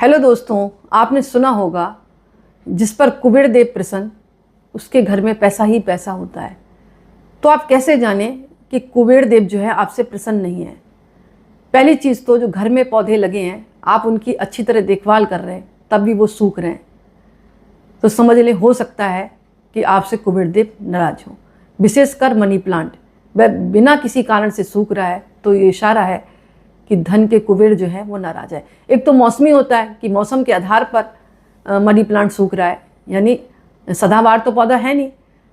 Hello दोस्तों, आपने सुना होगा जिस पर कुबेर देव प्रसन्न उसके घर में पैसा ही पैसा होता है। तो आप कैसे जानें कि कुबेर देव जो है आपसे प्रसन्न नहीं है। पहली चीज़ तो जो घर में पौधे लगे हैं आप उनकी अच्छी तरह देखभाल कर रहे हैं तब भी वो सूख रहे हैं तो समझ लें हो सकता है कि आपसे कुबेर देव नाराज हो। विशेषकर मनी प्लांट वह बिना किसी कारण से सूख रहा है तो ये इशारा है कि धन के कुबेर जो है वो नाराज है। एक तो मौसमी होता है कि मौसम के आधार पर मनी प्लांट सूख रहा है, यानी सदाबहार तो पौधा है नहीं,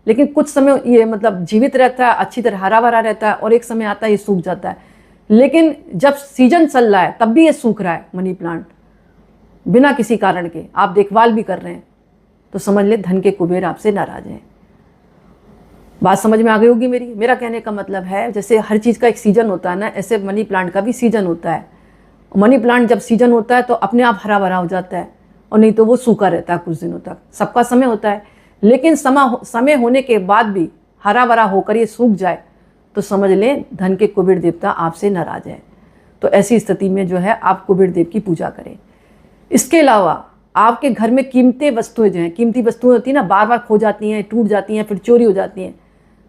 लेकिन कुछ समय ये मतलब जीवित रहता है, अच्छी तरह हरा भरा रहता है और एक समय आता है ये सूख जाता है। लेकिन जब सीजन चल रहा है तब भी ये सूख रहा है मनी प्लांट बिना किसी कारण के, आप देखभाल भी कर रहे हैं तो समझ ले धन के कुबेर आपसे नाराज हैं। बात समझ में आ गई होगी मेरा कहने का मतलब है जैसे हर चीज़ का एक सीज़न होता है ना, ऐसे मनी प्लांट का भी सीज़न होता है। मनी प्लांट जब सीज़न होता है तो अपने आप हरा भरा हो जाता है और नहीं तो वो सूखा रहता है कुछ दिनों तक। सबका समय होता है, लेकिन समय होने के बाद भी हरा भरा होकर ये सूख जाए तो समझ लें धन के कुबेर देवता आपसे नाराज है। तो ऐसी स्थिति में जो है आप कुबेर देव की पूजा करें। इसके अलावा आपके घर में कीमती वस्तुएं जो हैं, कीमती वस्तुएं होती हैं ना, बार बार खो जाती हैं, टूट जाती हैं, फिर चोरी हो जाती हैं,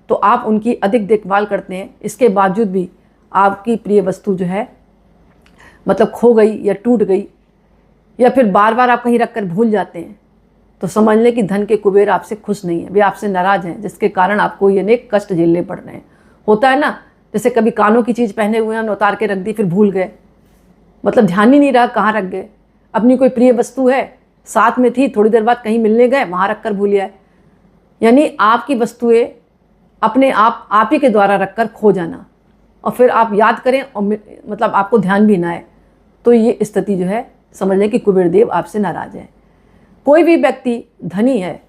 तो आप उनकी अधिक देखभाल करते हैं। इसके बावजूद भी आपकी प्रिय वस्तु जो है मतलब खो गई या टूट गई या फिर बार बार आप कहीं रख कर भूल जाते हैं तो समझ लें कि धन के कुबेर आपसे खुश नहीं है, वे आपसे नाराज हैं, जिसके कारण आपको ये अनेक कष्ट झेलने पड़ रहे हैं। होता है ना, जैसे कभी कानों की चीज़ पहने हुए हैं, उतार के रख दी, फिर भूल गए, मतलब ध्यान ही नहीं रहा कहाँ रख गए। अपनी कोई प्रिय वस्तु है, साथ में थी, थोड़ी देर बाद कहीं मिलने गए, वहाँ रख कर भूल गए। यानी आपकी वस्तुएं अपने आप ही के द्वारा रखकर खो जाना और फिर आप याद करें और मतलब आपको ध्यान भी ना आए, तो ये स्थिति जो है समझ लें कि कुबेर देव आपसे नाराज है। कोई भी व्यक्ति धनी है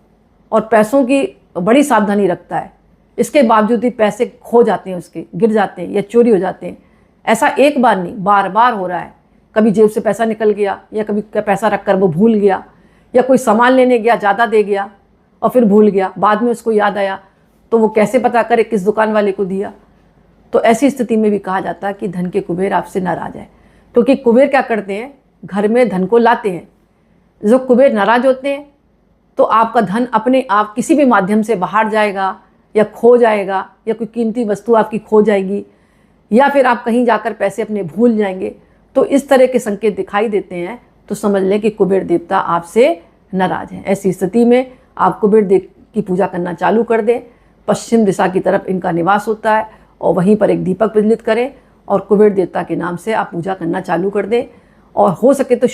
और पैसों की बड़ी सावधानी रखता है, इसके बावजूद भी पैसे खो जाते हैं, उसके गिर जाते हैं या चोरी हो जाते हैं। ऐसा एक बार नहीं, बार बार हो रहा है। कभी जेब से पैसा निकल गया या कभी पैसा रख कर वो भूल गया या कोई सामान लेने गया, ज़्यादा दे गया और फिर भूल गया, बाद में उसको याद आया तो वो कैसे पता करे किस दुकान वाले को दिया। तो ऐसी स्थिति में भी कहा जाता है कि धन के कुबेर आपसे नाराज है, क्योंकि कुबेर क्या करते हैं, घर में धन को लाते हैं। जो कुबेर नाराज होते हैं तो आपका धन अपने आप किसी भी माध्यम से बाहर जाएगा या खो जाएगा या कोई कीमती वस्तु आपकी खो जाएगी या फिर आप कहीं जाकर पैसे अपने भूल जाएंगे। तो इस तरह के संकेत दिखाई देते हैं तो समझ लें कि कुबेर देवता आपसे नाराज हैं। ऐसी स्थिति में आप कुबेर देव की पूजा करना चालू कर दें। पश्चिम दिशा की तरफ इनका निवास होता है और वहीं पर एक दीपक प्रज्वलित करें और कुबेर देवता के नाम से आप पूजा करना चालू कर दें। और हो सके तो